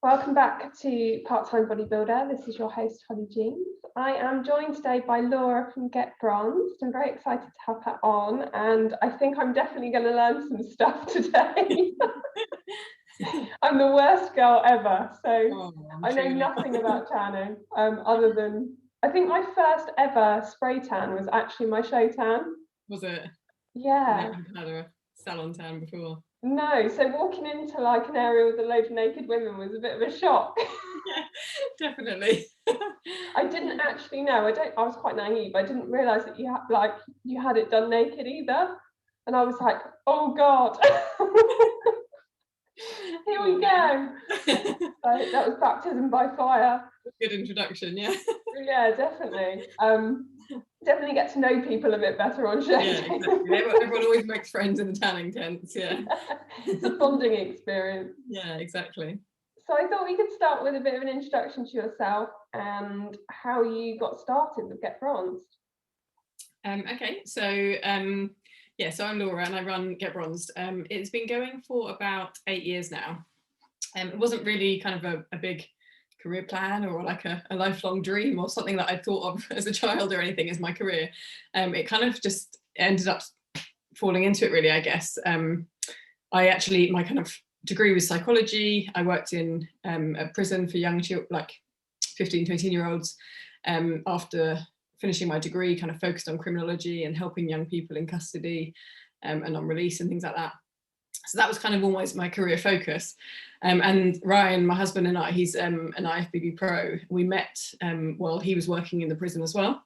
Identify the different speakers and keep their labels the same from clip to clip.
Speaker 1: Welcome back to Part-Time Bodybuilder. This is your host, Holly Jeans. I am joined today by Laura from Get Bronzed. I'm very excited to have her on, and I think I'm definitely going to learn some stuff today. I'm the worst girl ever, so I know nothing about tanning, other than, I think my first ever spray tan was actually my show tan.
Speaker 2: Was it?
Speaker 1: Yeah.
Speaker 2: I've had a salon tan before.
Speaker 1: No, so walking into like an area with a load of naked women was a bit of a shock.
Speaker 2: Yeah, definitely.
Speaker 1: I didn't actually know. I was quite naive. I didn't realise that you had it done naked either. And I was like, oh God. Here we go. So that was baptism by fire.
Speaker 2: Good introduction, yeah.
Speaker 1: Yeah, definitely. Definitely get to know people a bit better on show.
Speaker 2: Yeah, exactly. Everyone always makes friends in the tanning tents, yeah.
Speaker 1: It's a bonding experience.
Speaker 2: Yeah, exactly.
Speaker 1: So I thought we could start with a bit of an introduction to yourself and how you got started with Get Bronzed.
Speaker 2: Okay, so so I'm Laura and I run Get Bronzed. It's been going for about 8 years now. It wasn't really kind of a big career plan or like a lifelong dream or something that I thought of as a child or anything as my career. It kind of just ended up falling into it really, I guess. My kind of degree was psychology. I worked in a prison for young children, like 15, 18-year-olds. After finishing my degree, kind of focused on criminology and helping young people in custody and on release and things like that. So that was kind of always my career focus. And Ryan, my husband, and I, he's an IFBB pro. We met while he was working in the prison as well.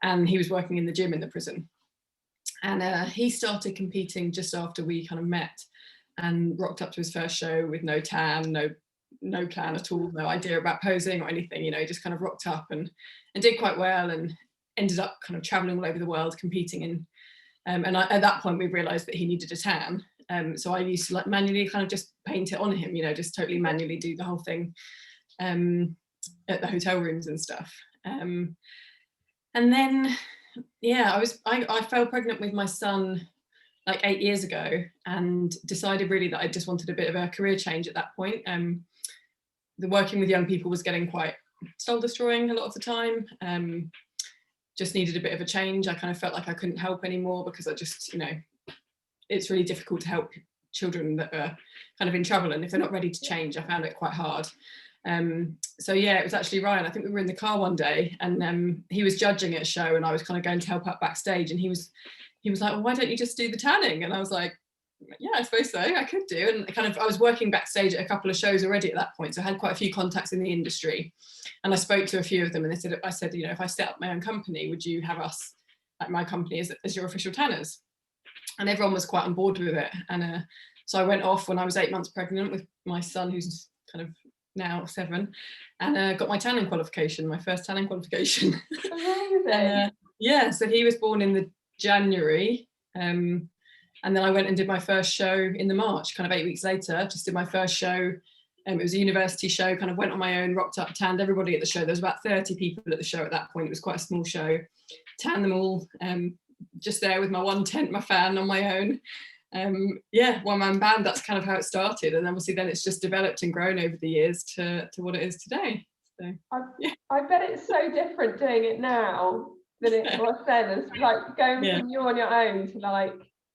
Speaker 2: And he was working in the gym in the prison. And he started competing just after we kind of met and rocked up to his first show with no tan, no plan at all, no idea about posing or anything, you know, just kind of rocked up and did quite well and ended up kind of traveling all over the world competing in. At that point, we realized that he needed a tan. So I used to like manually kind of just paint it on him, you know, just totally manually do the whole thing at the hotel rooms and stuff. And then, yeah, I fell pregnant with my son like 8 years ago and decided really that I just wanted a bit of a career change at that point. The working with young people was getting quite soul destroying a lot of the time. Just needed a bit of a change. I kind of felt like I couldn't help anymore because I just, you know, it's really difficult to help children that are kind of in trouble, and if they're not ready to change, I found it quite hard. So yeah, it was actually Ryan. I think we were in the car one day and he was judging at a show and I was kind of going to help out backstage, and he was like, well, why don't you just do the tanning? And I was like, yeah, I suppose so, I could do. And kind of I was working backstage at a couple of shows already at that point, so I had quite a few contacts in the industry, and I spoke to a few of them, and I said, you know, if I set up my own company, would you have us, like my company, as your official tanners? And everyone was quite on board with it. And so I went off when I was 8 months pregnant with my son, who's kind of now 7, and got my tanning qualification, my first tanning qualification.
Speaker 1: Amazing.
Speaker 2: Yeah, so he was born in the January, and then I went and did my first show in the March, kind of 8 weeks later, just did my first show. It was a university show, kind of went on my own, rocked up, tanned everybody at the show. There was about 30 people at the show at that point. It was quite a small show. Tanned them all, just there with my one tent, my fan on my own. One-man band, that's kind of how it started. And obviously then it's just developed and grown over the years to what it is today. So,
Speaker 1: I bet it's so different doing it now than it was then. It's like going from you on your own to like,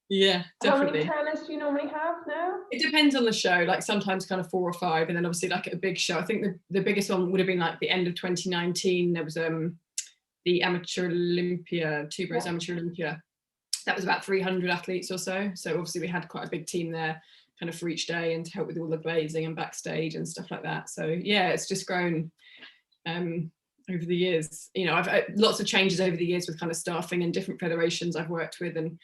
Speaker 2: yeah, definitely.
Speaker 1: How many tanners do you normally have now?
Speaker 2: It depends on the show, like sometimes kind of 4 or 5, and then obviously like at a big show, I think the biggest one would have been like the end of 2019. There was the Amateur Olympia, Two Bros Amateur Olympia. That was about 300 athletes or so. So obviously we had quite a big team there kind of for each day and to help with all the glazing and backstage and stuff like that. So yeah, it's just grown over the years. You know, I've lots of changes over the years with kind of staffing and different federations I've worked with, and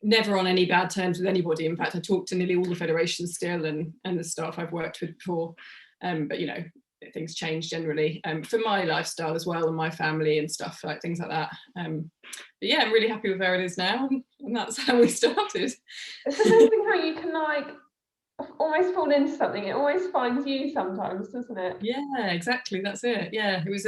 Speaker 2: never on any bad terms with anybody. In fact, I talk to nearly all the federations still and the staff I've worked with before. But you know, things change generally for my lifestyle as well and my family and stuff, like things like that. But yeah, I'm really happy with where it is now, and that's how we started.
Speaker 1: It's amazing how you can like almost fall into something. It always finds you sometimes, doesn't it?
Speaker 2: Yeah, exactly, that's it. Yeah, it was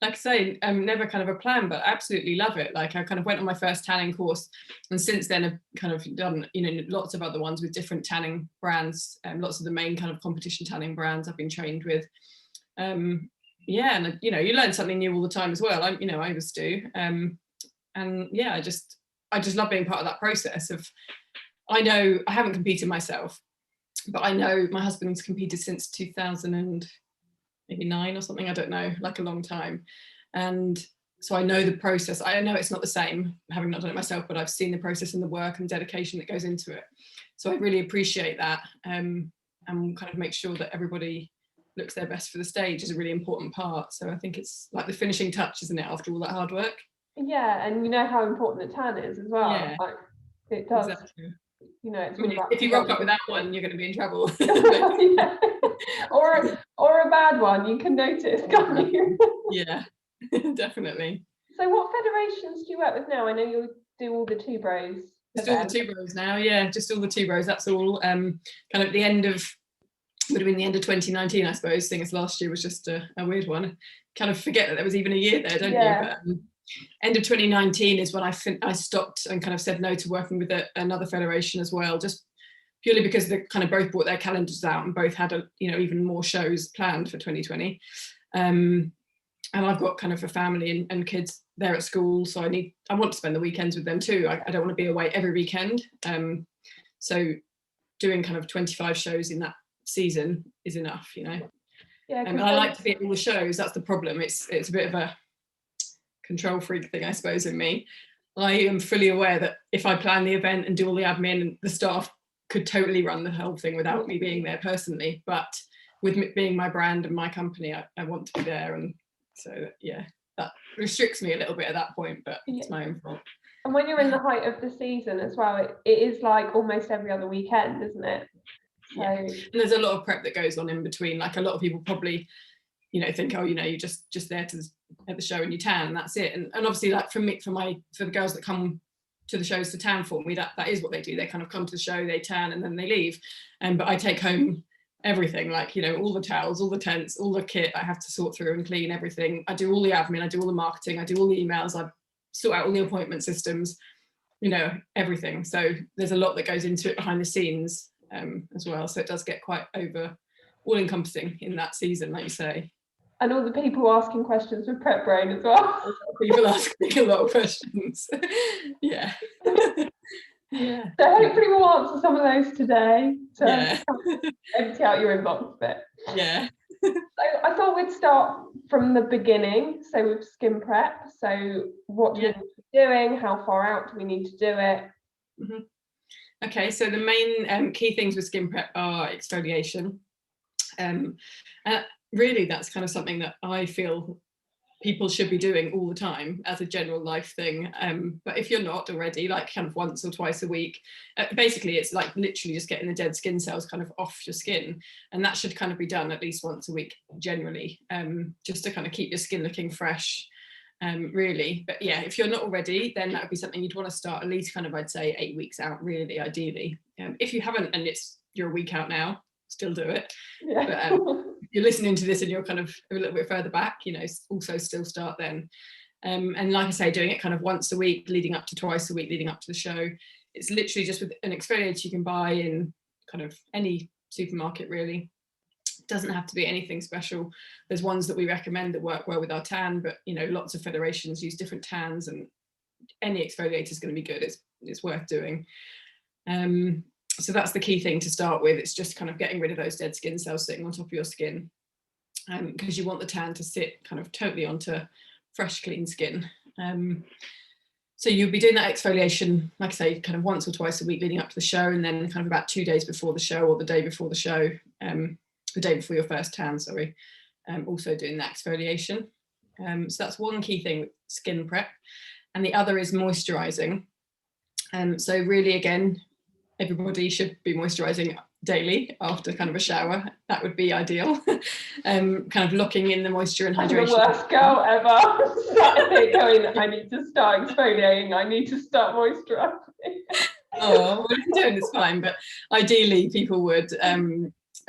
Speaker 2: like I say, never kind of a plan, but absolutely love it. Like I kind of went on my first tanning course, and since then I've kind of done, you know, lots of other ones with different tanning brands, lots of the main kind of competition tanning brands I've been trained with. Yeah, and you know, you learn something new all the time as well. You know, I always do. And yeah, I just love being part of that process of, I know I haven't competed myself, but I know my husband's competed since 2009 or something, I don't know, like a long time. And so I know the process. I know it's not the same, having not done it myself, but I've seen the process and the work and dedication that goes into it. So I really appreciate that, and kind of make sure that everybody looks their best for the stage is a really important part. So I think it's like the finishing touch, isn't it, after all that hard work?
Speaker 1: Yeah, and you know how important the tan is as well.
Speaker 2: Yeah,
Speaker 1: like it does.
Speaker 2: Exactly.
Speaker 1: You know, it's
Speaker 2: I mean,
Speaker 1: all about
Speaker 2: if you rock up with that one, you're going to be in trouble.
Speaker 1: yeah. or a bad one, you can notice, can't you?
Speaker 2: Yeah, definitely.
Speaker 1: So what federations do you work with now? I know you do all the two bros.
Speaker 2: Just all the two bros now, yeah, just all the two bros. That's all. Kind of at the end of, would have been the end of 2019, I suppose, seeing as last year was just a weird one. Kind of forget that there was even a year there, don't you? But end of 2019 is when I stopped and kind of said no to working with another federation as well, just purely because they kind of both brought their calendars out and both had you know, even more shows planned for 2020. And I've got kind of a family and kids there at school, so I want to spend the weekends with them too. I don't want to be away every weekend. So doing kind of 25 shows in that season is enough, you know. Yeah, and I like to be at all the shows. That's the problem. It's a bit of a control freak thing, I suppose, in me. I am fully aware that if I plan the event and do all the admin, and the staff could totally run the whole thing without me being there personally. But with it being my brand and my company, I want to be there. And so, yeah, that restricts me a little bit at that point, but it's my own fault.
Speaker 1: And when you're in the height of the season as well, it is like almost every other weekend, isn't it? So...
Speaker 2: Yeah. And there's a lot of prep that goes on in between. Like a lot of people probably, you know, think, oh, you know, you're just there at the show and you tan and that's it. And obviously, like for the girls that come to the shows to tan for me, that is what they do. They kind of come to the show, they tan, and then they leave. But I take home everything, like, you know, all the towels, all the tents, all the kit I have to sort through and clean everything. I do all the admin, I do all the marketing, I do all the emails, I sort out all the appointment systems, you know, everything. So there's a lot that goes into it behind the scenes as well. So it does get quite all encompassing in that season, like you say.
Speaker 1: And all the people asking questions with Prep Brain as well.
Speaker 2: People asking a lot of questions. Yeah. Yeah.
Speaker 1: So hopefully we'll answer some of those today to empty out your inbox a bit.
Speaker 2: Yeah.
Speaker 1: So I thought we'd start from the beginning, so with skin prep. So what do we need to be doing? How far out do we need to do it?
Speaker 2: Mm-hmm. Okay, so the main key things with skin prep are exfoliation. Really, that's kind of something that I feel people should be doing all the time as a general life thing. But if you're not already, like kind of once or twice a week, basically it's like literally just getting the dead skin cells kind of off your skin. And that should kind of be done at least once a week generally, just to kind of keep your skin looking fresh, really. But yeah, if you're not already, then that would be something you'd want to start at least kind of, I'd say 8 weeks out, really, ideally. If you haven't and you're a week out now, still do it.
Speaker 1: Yeah.
Speaker 2: But if you're listening to this and you're kind of a little bit further back, you know, also still start then. And like I say, doing it kind of once a week, leading up to twice a week, leading up to the show. It's literally just with an exfoliator you can buy in kind of any supermarket, really. It doesn't have to be anything special. There's ones that we recommend that work well with our tan, but, you know, lots of federations use different tans, and any exfoliator is going to be good. It's worth doing. So that's the key thing to start with. It's just kind of getting rid of those dead skin cells sitting on top of your skin, because you want the tan to sit kind of totally onto fresh, clean skin. So you'll be doing that exfoliation, like I say, kind of once or twice a week leading up to the show, and then kind of about 2 days before the show or the day before the show, the day before your first tan, sorry, also doing that exfoliation. So that's one key thing with skin prep. And the other is moisturizing. So really, again, everybody should be moisturizing daily after kind of a shower. That would be ideal. Kind of locking in the moisture and hydration.
Speaker 1: The worst girl ever. Started going, I need to start exfoliating, I need to start moisturizing.
Speaker 2: Oh, well, if you're doing this fine, but ideally people would.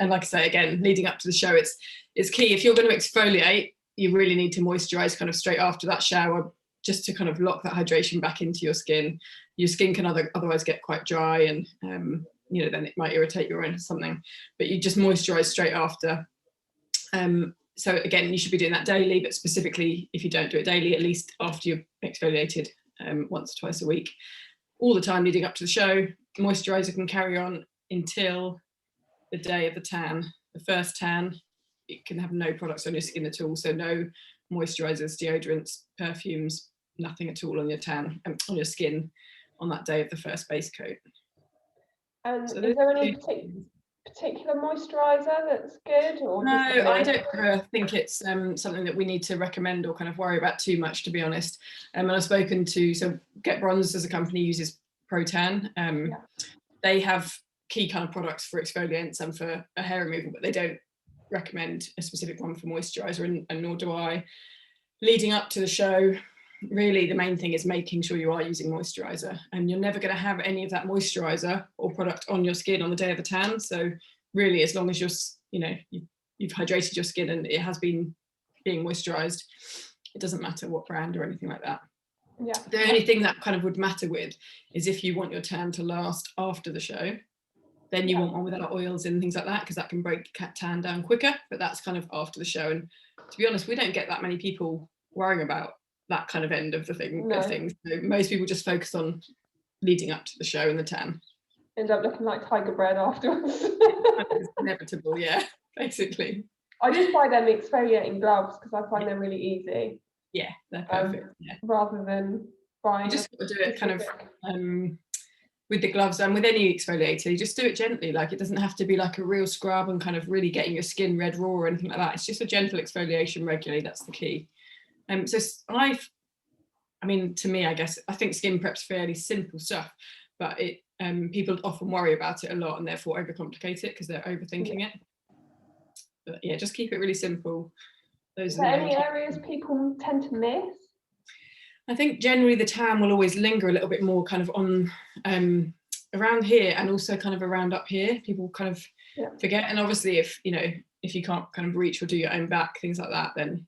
Speaker 2: And like I say, again, leading up to the show, it's key. If you're going to exfoliate, you really need to moisturize kind of straight after that shower, just to kind of lock that hydration back into your skin. Your skin can otherwise get quite dry, and you know, then it might irritate your own or something, but you just moisturize straight after. So again, you should be doing that daily, but specifically if you don't do it daily, at least after you've exfoliated once or twice a week, all the time leading up to the show. Moisturizer can carry on until the day of the tan. The first tan, it can have no products on your skin at all, so no moisturizers, deodorants, perfumes, nothing at all on your tan, on your skin on that day of the first base coat.
Speaker 1: And so is there any particular moisturizer that's good? Or
Speaker 2: no, I don't think it's something that we need to recommend or kind of worry about too much, to be honest. And I've spoken to, so Get Bronzed as a company uses Pro-Tan. They have key kind of products for exfoliants and for a hair removal, but they don't recommend a specific one for moisturizer, and nor do I. Leading up to the show, really the main thing is making sure you are using moisturizer, and you're never going to have any of that moisturizer or product on your skin on the day of the tan. So really, as long as you're, you know, you've hydrated your skin and it has been being moisturized, it doesn't matter what brand or anything like that.
Speaker 1: Yeah.
Speaker 2: The only thing that kind of would matter with is if you want your tan to last after the show, then you want one without oils and things like that, because that can break tan down quicker, but that's kind of after the show. And to be honest, we don't get that many people worrying about that kind of end of the thing.
Speaker 1: No.
Speaker 2: So most people just focus on leading up to the show and the tan.
Speaker 1: End up looking like tiger bread afterwards.
Speaker 2: It's inevitable, yeah, basically.
Speaker 1: I just buy them exfoliating gloves because I find them really easy.
Speaker 2: Yeah, they're perfect.
Speaker 1: Rather than buying.
Speaker 2: You just got to do it kind of with the gloves, and with any exfoliator, you just do it gently. Like, it doesn't have to be like a real scrub and kind of really getting your skin red raw or anything like that. It's just a gentle exfoliation regularly. That's the key. So I mean, to me, I guess, I think skin prep's fairly simple stuff, but it people often worry about it a lot and therefore overcomplicate it because they're overthinking it. But yeah, just keep it really simple.
Speaker 1: Is there any areas people tend to miss?
Speaker 2: I think generally the tan will always linger a little bit more kind of on around here, and also kind of around up here. People kind of forget, and obviously if you can't kind of reach or do your own back, things like that, then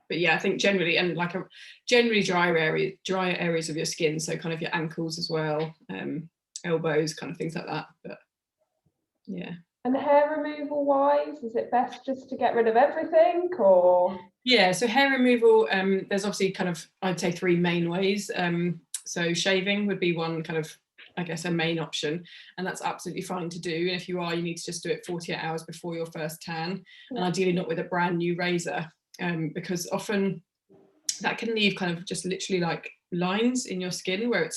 Speaker 2: but yeah, I think generally, and like generally drier areas of your skin, so kind of your ankles as well, elbows, kind of things like that. But yeah. And
Speaker 1: hair removal wise, is it best just to get rid of everything, or?
Speaker 2: Yeah, so hair removal, there's obviously kind of, I'd say 3 main ways. So shaving would be one kind of, I guess, a main option, and that's absolutely fine to do. And if you are, you need to just do it 48 hours before your first tan, and ideally not with a brand new razor, because often that can leave kind of just literally like lines in your skin where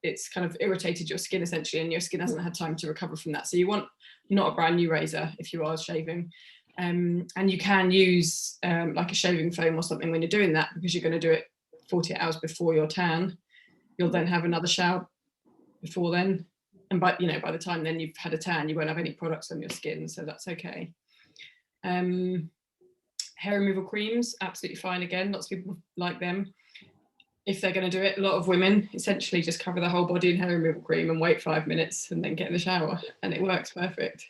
Speaker 2: it's kind of irritated your skin essentially, and your skin hasn't had time to recover from that. So you want not a brand new razor if you are shaving, and you can use like a shaving foam or something when you're doing that, because you're going to do it 48 hours before your tan. You'll then have another shower before then, and by the time then you've had a tan, you won't have any products on your skin, so that's okay. Hair removal creams, absolutely fine. Again, lots of people like them. If they're going to do it, a lot of women essentially just cover the whole body in hair removal cream and wait 5 minutes and then get in the shower, and it works perfect.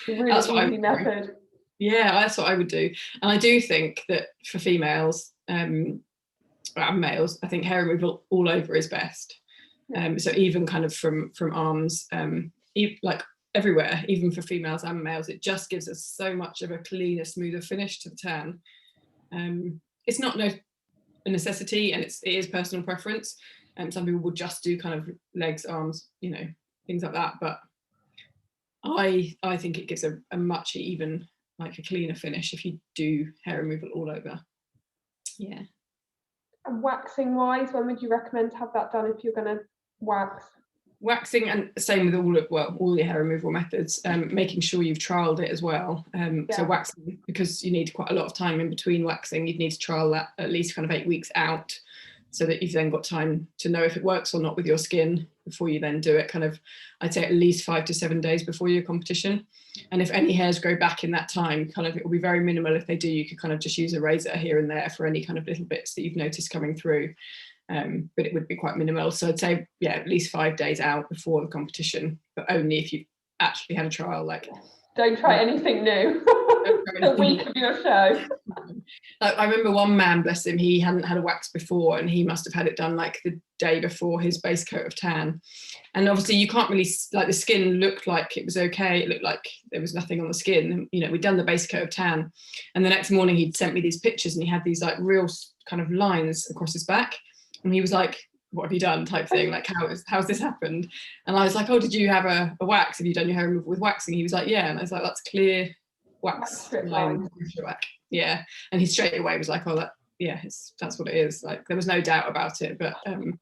Speaker 1: Really that's easy method.
Speaker 2: Yeah, that's what I would do. And I do think that for females and males, I think hair removal all over is best. So even kind of from arms, like everywhere, even for females and males, it just gives us so much of a cleaner, smoother finish to the tan. It's not a necessity, and it is personal preference, and some people will just do kind of legs, arms, things like that, but I think it gives a much even, like a cleaner finish if you do hair removal all over. Yeah.
Speaker 1: And waxing wise, when would you recommend to have that done if you're going to wax?
Speaker 2: Waxing, and same with all the hair removal methods, making sure you've trialed it as well. So waxing, because you need quite a lot of time in between waxing, you'd need to trial that at least kind of 8 weeks out, so that you've then got time to know if it works or not with your skin before you then do it. Kind of, I'd say at least 5 to 7 days before your competition. And if any hairs grow back in that time, kind of it will be very minimal. If they do, you could kind of just use a razor here and there for any kind of little bits that you've noticed coming through. But it would be quite minimal. So I'd say, at least 5 days out before the competition, but only if you actually had a trial. Like,
Speaker 1: don't try anything new. The week of your show.
Speaker 2: Like, I remember one man, bless him, he hadn't had a wax before, and he must have had it done like the day before his base coat of tan. And obviously you can't really, like, the skin looked like it was okay. It looked like there was nothing on the skin. You know, we'd done the base coat of tan, and the next morning he'd sent me these pictures, and he had these like real kind of lines across his back, and he was like, what have you done, type thing, like how's this happened? And I was like, oh, did you have a wax? Have you done your hair removal with waxing? He was like, yeah. And I was like, that's clear wax line. Yeah. And he straight away was like, oh, that, yeah, that's what it is. Like, there was no doubt about it. But you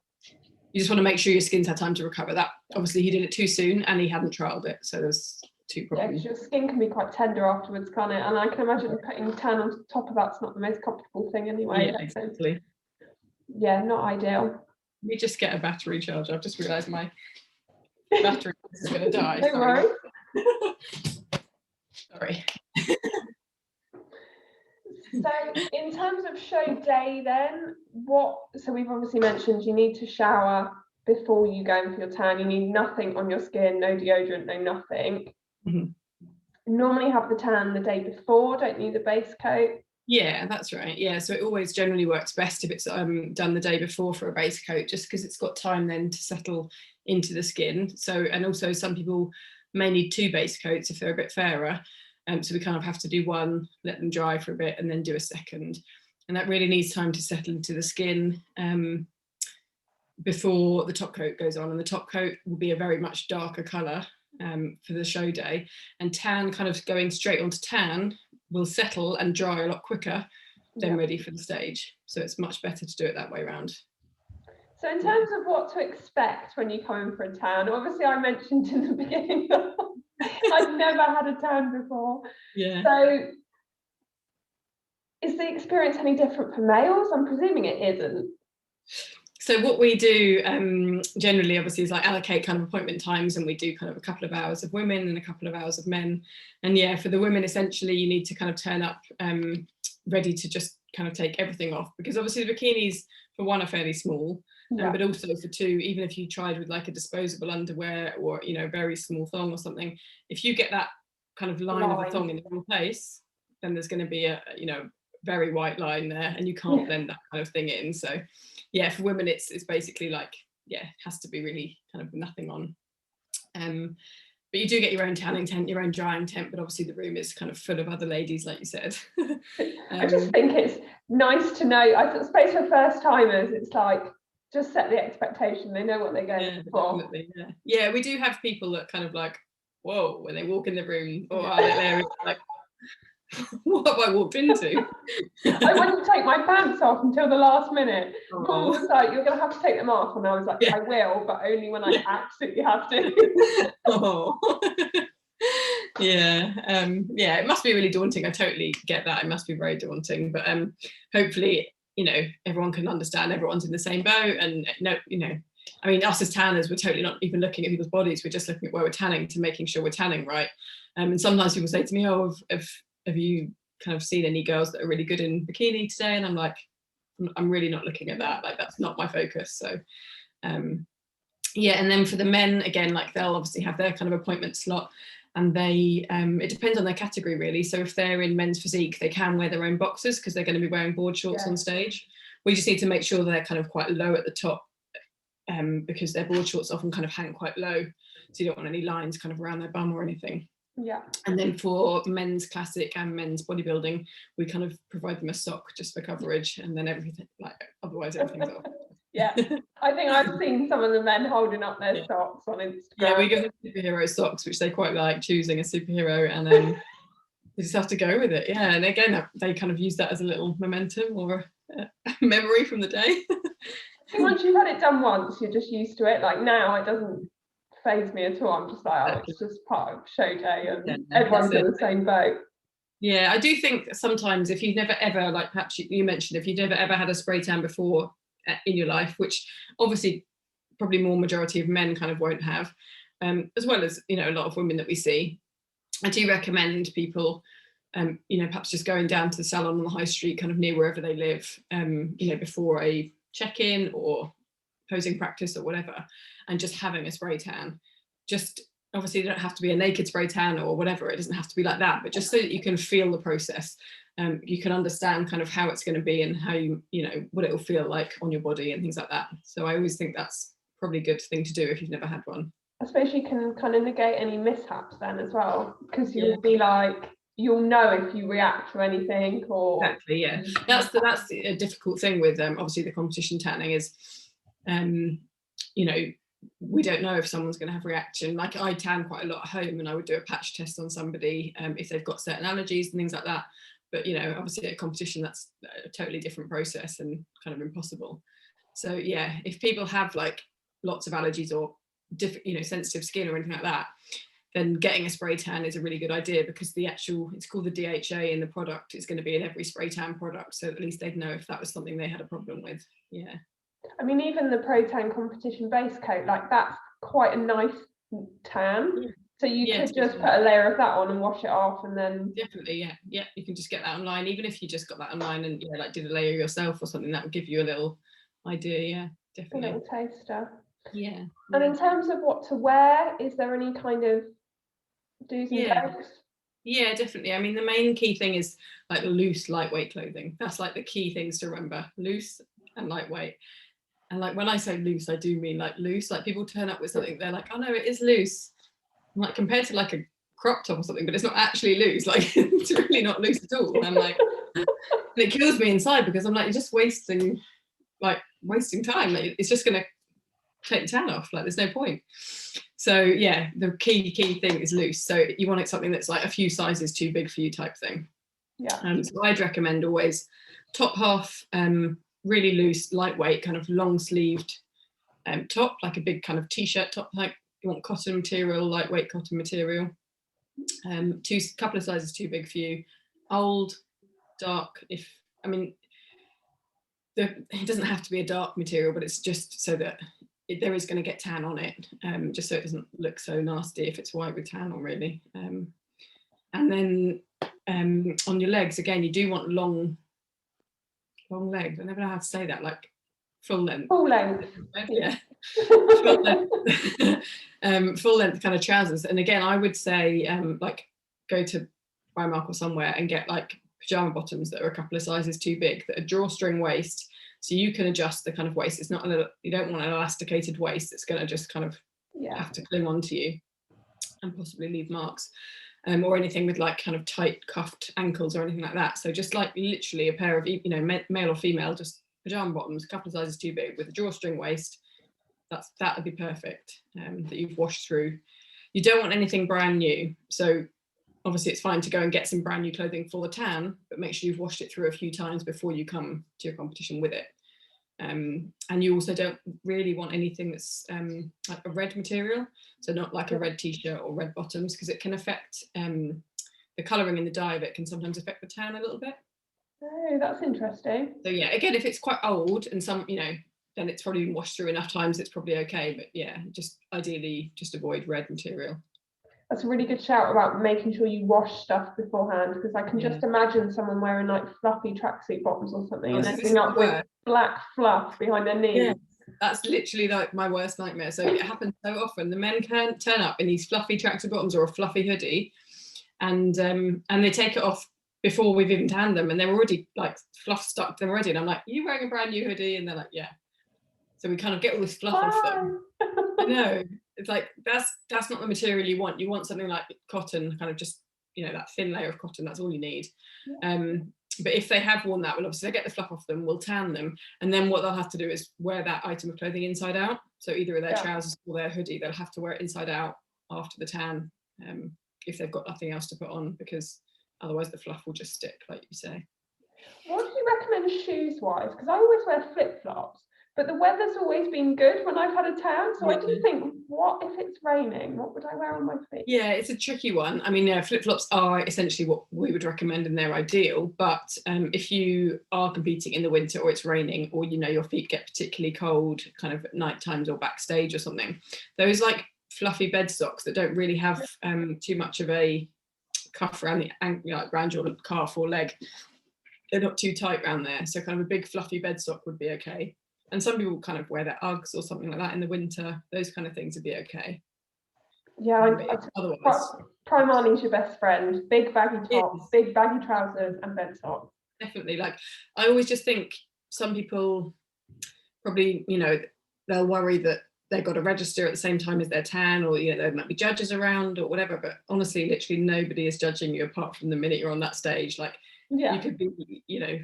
Speaker 2: just want to make sure your skin's had time to recover. That obviously he did it too soon, and he hadn't trialed it, so there's two problems.
Speaker 1: Yeah, because your skin can be quite tender afterwards, can't it? And I can imagine putting tan on top of that's not the most comfortable thing anyway.
Speaker 2: Yeah, exactly.
Speaker 1: Yeah, not ideal.
Speaker 2: We just get a battery charger. I've just realised my battery is going to die.
Speaker 1: Don't worry.
Speaker 2: Sorry.
Speaker 1: So in terms of show day then, so we've obviously mentioned you need to shower before you go in for your tan. You need nothing on your skin, no deodorant, no nothing. Normally have the tan the day before, don't you, the base coat?
Speaker 2: Yeah, that's right. Yeah, so it always generally works best if it's done the day before for a base coat, just because it's got time then to settle into the skin. So, and also some people may need 2 base coats if they're a bit fairer. So we kind of have to do one, let them dry for a bit, and then do a second. And that really needs time to settle into the skin before the top coat goes on. And the top coat will be a very much darker colour for the show day. And tan, kind of going straight onto tan, will settle and dry a lot quicker than ready for the stage. So it's much better to do it that way around. So
Speaker 1: in terms of what to expect when you come in for a tan, obviously I mentioned in the beginning that I'd never had a tan before.
Speaker 2: Yeah.
Speaker 1: So is the experience any different for males? I'm presuming it isn't.
Speaker 2: So what we do generally, obviously, is like allocate kind of appointment times, and we do kind of a couple of hours of women and a couple of hours of men. And yeah, for the women, essentially, you need to kind of turn up ready to just kind of take everything off, because obviously the bikinis, for one, are fairly small, but also for two, even if you tried with like a disposable underwear or, you know, very small thong or something, if you get that kind of line of the thong in the wrong place, then there's going to be a, you know, very white line there, and you can't blend that kind of thing in. So yeah, for women it's basically like, yeah, it has to be really kind of nothing on. But you do get your own tanning tent, your own drying tent, but obviously the room is kind of full of other ladies, like you said.
Speaker 1: I just think it's nice to know, I suppose for first timers, it's like, just set the expectation, they know what they're going for.
Speaker 2: Definitely, yeah, we do have people that kind of like, whoa, when they walk in the room, or they're like, what have I walked into?
Speaker 1: I wouldn't take my pants off until the last minute. Paul was like, you're going to have to take them off. And I was like, I will, but only when I absolutely have to.
Speaker 2: Yeah, it must be really daunting. I totally get that. It must be very daunting. But hopefully, you know, everyone can understand, everyone's in the same boat. And, you know, I mean, us as tanners, we're totally not even looking at people's bodies. We're just looking at where we're tanning to making sure we're tanning right. And sometimes people say to me, oh, have you kind of seen any girls that are really good in bikini today? And I'm like, I'm really not looking at that. Like, that's not my focus. So yeah, and then for the men, again, like they'll obviously have their kind of appointment slot, and they it depends on their category really. So if they're in men's physique, they can wear their own boxers because they're going to be wearing board shorts on stage. We just need to make sure that they're kind of quite low at the top, because their board shorts often kind of hang quite low, so you don't want any lines kind of around their bum or anything.
Speaker 1: Yeah.
Speaker 2: And then for men's classic and men's bodybuilding, we kind of provide them a sock just for coverage, and then everything, like, otherwise everything's off.
Speaker 1: Yeah, I think I've seen some of the men holding up their socks on Instagram.
Speaker 2: Yeah, we got superhero socks, which they quite like, choosing a superhero, and you just have to go with it. Yeah, and again, they kind of use that as a little momentum or a memory from the day.
Speaker 1: I think once you've had it done once, you're just used to it. Like now, it doesn't faze me at all. I'm just like, oh, it's just part of show day, and everyone's in the same boat.
Speaker 2: Yeah, I do think sometimes if you've never ever, like perhaps you mentioned, if you've never ever had a spray tan before in your life, which obviously probably more majority of men kind of won't have, as well as, you know, a lot of women that we see, I do recommend people, you know, perhaps just going down to the salon on the high street, kind of near wherever they live, you know, before a check-in or posing practice or whatever, and just having a spray tan. Just obviously, you don't have to be a naked spray tan or whatever. It doesn't have to be like that, but just so that you can feel the process. You can understand kind of how it's going to be and how you know, what it will feel like on your body and things like that. So I always think that's probably a good thing to do if you've never had one.
Speaker 1: I suppose you can kind of negate any mishaps then as well, because you'll be like, you'll know if you react to anything or.
Speaker 2: Exactly, yeah. That's a difficult thing with obviously the competition tanning is, you know, we don't know if someone's going to have reaction. Like I tan quite a lot at home, and I would do a patch test on somebody if they've got certain allergies and things like that. But you know, obviously at competition, that's a totally different process and kind of impossible. So yeah, if people have like lots of allergies or you know, sensitive skin or anything like that, then getting a spray tan is a really good idea, because the actual, it's called the DHA in the product, is going to be in every spray tan product, so at least they'd know if that was something they had a problem with. Yeah,
Speaker 1: I mean, even the Pro Tan competition base coat, like that's quite a nice tan. So you could just put a layer of that on and wash it off, and then
Speaker 2: definitely, yeah, you can just get that online. Even if you just got that online and like did a layer yourself or something, that would give you a little idea. Yeah, definitely.
Speaker 1: A little taster.
Speaker 2: Yeah.
Speaker 1: And in terms of what to wear, is there any kind of do's and don'ts?
Speaker 2: Yeah, definitely. I mean, the main key thing is like loose, lightweight clothing. That's like the key things to remember: loose and lightweight. And like when I say loose, I do mean like loose. Like people turn up with something, they're like, oh no, it is loose. I'm like, compared to like a crop top or something, but it's not actually loose. Like it's really not loose at all. I'm like, and it kills me inside, because I'm like, you're just wasting time. Like, it's just gonna take the tan off. Like there's no point. So yeah, the key thing is loose. So you want it something that's like a few sizes too big for you type thing.
Speaker 1: Yeah.
Speaker 2: So I'd recommend always top half, really loose, lightweight, kind of long sleeved top, like a big kind of t-shirt top. Like you want cotton material, lightweight cotton material. Couple of sizes too big for you. Old, dark. It doesn't have to be a dark material, but it's just so that there is going to get tan on it, just so it doesn't look so nasty if it's white with tan on, really. And then on your legs, again, you do want long legs. I never know how to say that, like full length.
Speaker 1: Full length.
Speaker 2: Yeah. Full length kind of trousers. And again, I would say like go to Primark or somewhere and get like pajama bottoms that are a couple of sizes too big, that are drawstring waist, so you can adjust the kind of waist. It's not you don't want an elasticated waist that's going to just kind of have to cling onto you and possibly leave marks, or anything with like kind of tight cuffed ankles or anything like that. So just like literally a pair of, you know, male or female, just pajama bottoms, a couple of sizes too big with a drawstring waist. That would be perfect, that you've washed through. You don't want anything brand new. So obviously it's fine to go and get some brand new clothing for the tan, but make sure you've washed it through a few times before you come to your competition with it. And you also don't really want anything that's like a red material, so not like a red t-shirt or red bottoms, because it can affect the colouring in the dye of it, can sometimes affect the tan a little bit.
Speaker 1: Oh, that's interesting.
Speaker 2: So yeah, again, if it's quite old and some, you know, then it's probably been washed through enough times, it's probably okay. But yeah, just ideally just avoid red material.
Speaker 1: That's a really good shout about making sure you wash stuff beforehand, because I can just imagine someone wearing like fluffy tracksuit bottoms or something and ending up with black fluff behind their knees.
Speaker 2: Yeah, that's literally like my worst nightmare. So it happens so often. The men can turn up in these fluffy tracksuit bottoms or a fluffy hoodie, and they take it off before we've even tanned them, and they're already like fluff stuck to them already. And I'm like, "Are you wearing a brand new hoodie?" And they're like, "Yeah." So we kind of get all this fluff off them. I know, it's like that's not the material you want. You want something like cotton, kind of just, you know, that thin layer of cotton. That's all you need. But if they have worn that, well, obviously they get the fluff off them, we'll tan them, and then what they'll have to do is wear that item of clothing inside out. So either their trousers or their hoodie, they'll have to wear it inside out after the tan, if they've got nothing else to put on, because otherwise the fluff will just stick, like you say.
Speaker 1: What do you recommend shoes wise? Because I always wear flip-flops, but the weather's always been good when I've had a tan. So I do think, what if it's raining? What would I wear on my feet?
Speaker 2: Yeah, it's a tricky one. I mean, flip-flops are essentially what we would recommend, and they're ideal. But if you are competing in the winter, or it's raining, or, you know, your feet get particularly cold kind of at night times or backstage or something, those like fluffy bed socks that don't really have too much of a cuff around the ankle, like around your calf or leg, they're not too tight around there. So kind of a big fluffy bed sock would be okay. And some people kind of wear their Uggs or something like that in the winter. Those kind of things would be okay.
Speaker 1: Yeah,
Speaker 2: Otherwise,
Speaker 1: Primani's your best friend. Big baggy top, big baggy trousers, and bed socks.
Speaker 2: Definitely. Like, I always just think some people probably, you know, they'll worry that they've got to register at the same time as their tan, or, you know, there might be judges around or whatever. But honestly, literally nobody is judging you apart from the minute you're on that stage. Like, you could be, you know,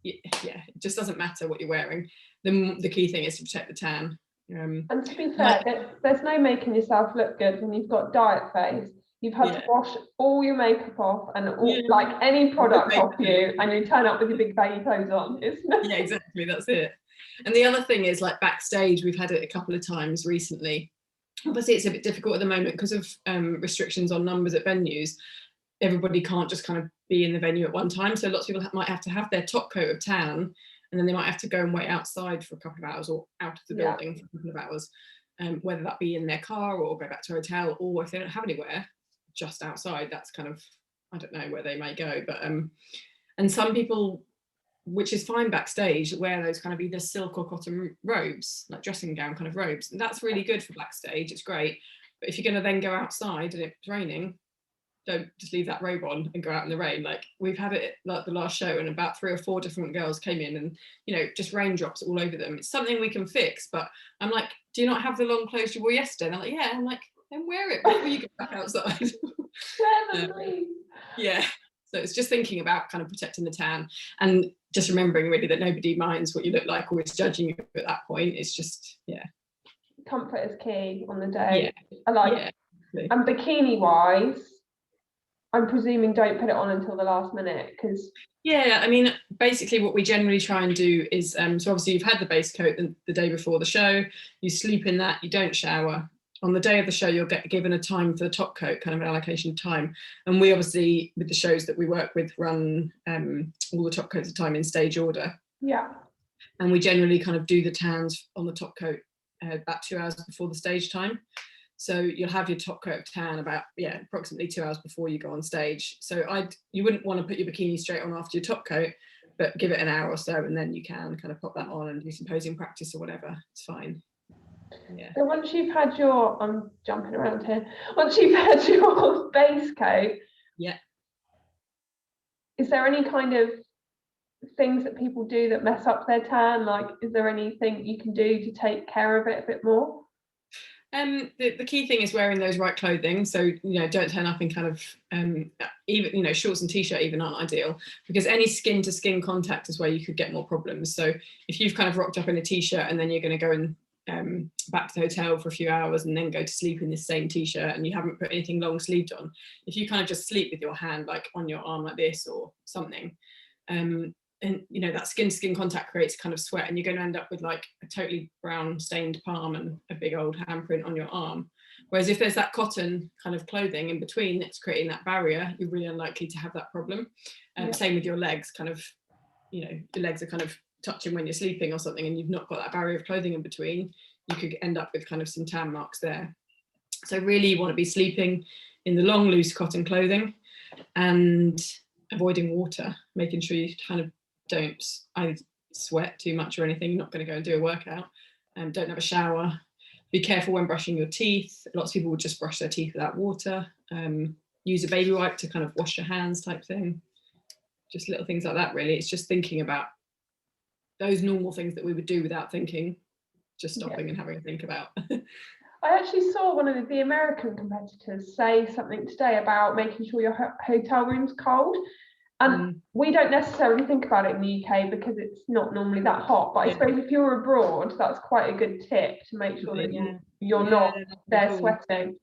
Speaker 2: yeah, it just doesn't matter what you're wearing. The key thing is to protect the tan.
Speaker 1: And to be fair, there's no making yourself look good when you've got diet face. You've had to wash all your makeup off and all, like any product off you, and you turn up with your big baggy clothes on.
Speaker 2: Yeah, exactly, that's it. And the other thing is, like, backstage, we've had it a couple of times recently. Obviously it's a bit difficult at the moment because of restrictions on numbers at venues. Everybody can't just kind of be in the venue at one time, so lots of people might have to have their top coat of tan, and then they might have to go and wait outside for a couple of hours, or out of the building for a couple of hours, whether that be in their car or go back to a hotel, or if they don't have anywhere, just outside. That's kind of, I don't know where they may go, but and some people, which is fine backstage, wear those kind of either silk or cotton robes, like dressing gown kind of robes, and that's really good for backstage. It's great. But if you're going to then go outside and it's raining, don't just leave that robe on and go out in the rain. Like, we've had it like the last show, and about 3 or 4 different girls came in, and, you know, just raindrops all over them. It's something we can fix, but I'm like, do you not have the long clothes you wore yesterday? And they're like, yeah. I'm like, then wear it before you go back outside.
Speaker 1: Wear them, please.
Speaker 2: Yeah. So it's just thinking about kind of protecting the tan, and just remembering really that nobody minds what you look like or is judging you at that point. It's just,
Speaker 1: comfort is key on the day.
Speaker 2: Exactly.
Speaker 1: And bikini wise, I'm presuming don't put it on until the last minute, because
Speaker 2: I mean, basically what we generally try and do is, so obviously you've had the base coat the day before the show, you sleep in that, you don't shower. On the day of the show, you'll get given a time for the top coat, kind of an allocation of time. And we obviously, with the shows that we work with, run all the top coats of time in stage order.
Speaker 1: Yeah.
Speaker 2: And we generally kind of do the tans on the top coat about 2 hours before the stage time. So you'll have your top coat of tan about, approximately 2 hours before you go on stage. So you wouldn't want to put your bikini straight on after your top coat, but give it an hour or so, and then you can kind of pop that on and do some posing practice or whatever. It's fine. Yeah.
Speaker 1: So once you've had your, I'm jumping around here. Once you've had your base coat, is there any kind of things that people do that mess up their tan? Like, is there anything you can do to take care of it a bit more?
Speaker 2: The key thing is wearing those right clothing. So, you know, don't turn up in kind of even, you know, shorts and t-shirt even aren't ideal, because any skin to skin contact is where you could get more problems. So if you've kind of rocked up in a t-shirt and then you're going to go and back to the hotel for a few hours and then go to sleep in this same t-shirt, and you haven't put anything long sleeved on, if you kind of just sleep with your hand like on your arm like this or something, and you know, that skin to skin contact creates kind of sweat, and you're going to end up with like a totally brown stained palm and a big old handprint on your arm. Whereas if there's that cotton kind of clothing in between that's creating that barrier, you're really unlikely to have that problem. Same with your legs, kind of, you know, your legs are kind of touching when you're sleeping or something, and you've not got that barrier of clothing in between, you could end up with kind of some tan marks there. So really you want to be sleeping in the long loose cotton clothing and avoiding water, making sure you kind of don't either sweat too much or anything. You're not going to go and do a workout. Don't have a shower. Be careful when brushing your teeth. Lots of people would just brush their teeth without water. Use a baby wipe to kind of wash your hands type thing. Just little things like that, really. It's just thinking about those normal things that we would do without thinking, just stopping and having a think about.
Speaker 1: I actually saw one of the American competitors say something today about making sure your hotel room's cold. And we don't necessarily think about it in the UK because it's not normally that hot. But I suppose if you're abroad, that's quite a good tip to make sure that you're not there sweating.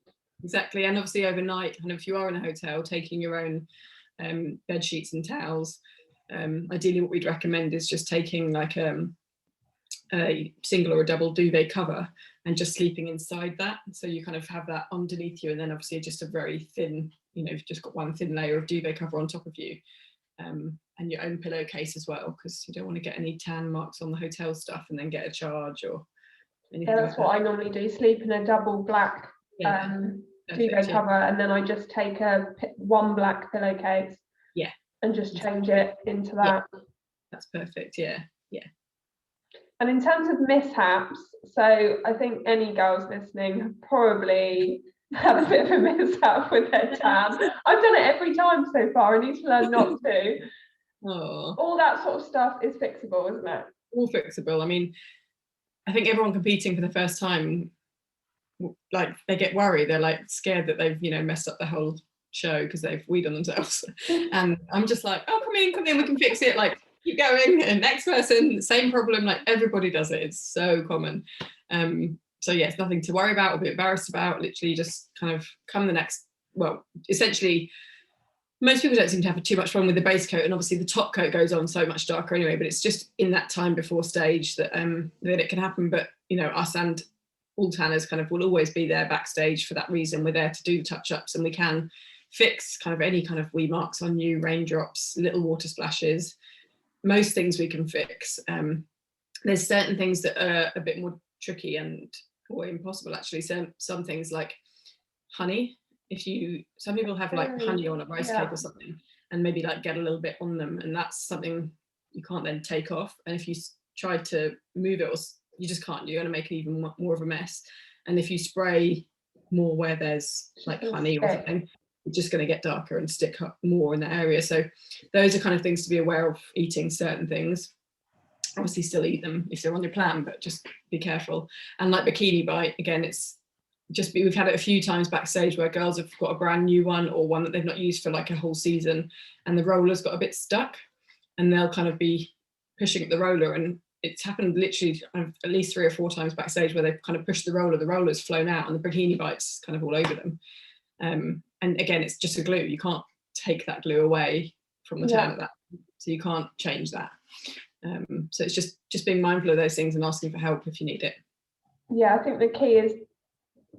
Speaker 2: Exactly. And obviously overnight, kind of, if you are in a hotel, taking your own bed sheets and towels. Ideally what we'd recommend is just taking like a single or a double duvet cover and just sleeping inside that. So you kind of have that underneath you, and then obviously just a very thin, you know, you've just got one thin layer of duvet cover on top of you. And your own pillowcase as well, because you don't want to get any tan marks on the hotel stuff and then get a charge or anything.
Speaker 1: That's what I normally do, sleep in a double black duvet cover, and then I just take one black pillowcase and just change it into that.
Speaker 2: That's perfect.
Speaker 1: And in terms of mishaps, so I think any girls listening have probably had a bit of a mishap with their tan. I've done it every time so far. I need to learn not to.
Speaker 2: Oh.
Speaker 1: All that sort of stuff is fixable, isn't it?
Speaker 2: All fixable. I mean, I think everyone competing for the first time, like they get worried. They're like scared that they've, you know, messed up the whole show because they've weed on themselves. And I'm just like, oh, come in, we can fix it. Like, keep going. And next person, same problem. Like everybody does it. It's so common. So yeah, it's nothing to worry about or be embarrassed about. Literally just kind of come the next, well, essentially, most people don't seem to have too much fun with the base coat, and obviously the top coat goes on so much darker anyway, but it's just in that time before stage that that it can happen. But you know, us and all tanners kind of will always be there backstage for that reason. We're there to do the touch-ups, and we can fix kind of any kind of wee marks on you, raindrops, little water splashes, most things we can fix. There's certain things that are a bit more tricky and or impossible actually. So some things like honey, some people have like honey on a rice cake or something and maybe like get a little bit on them, and that's something you can't then take off. And if you try to move it, or you just can't, you're going to make it even more of a mess. And if you spray more where there's like honey or something, it's just going to get darker and stick up more in that area. So those are kind of things to be aware of eating certain things. Obviously still eat them if they're on your plan, but just be careful. And like bikini bite, again, it's just we've had it a few times backstage where girls have got a brand new one or one that they've not used for like a whole season, and the roller's got a bit stuck, and they'll kind of be pushing at the roller, and it's happened literally at least 3 or 4 times backstage where they've kind of pushed the roller's flown out and the bikini bite's kind of all over them. And again, it's just a glue. You can't take that glue away from the tan at that, so you can't change that. So it's just being mindful of those things and asking for help if you need it.
Speaker 1: Yeah, I think the key is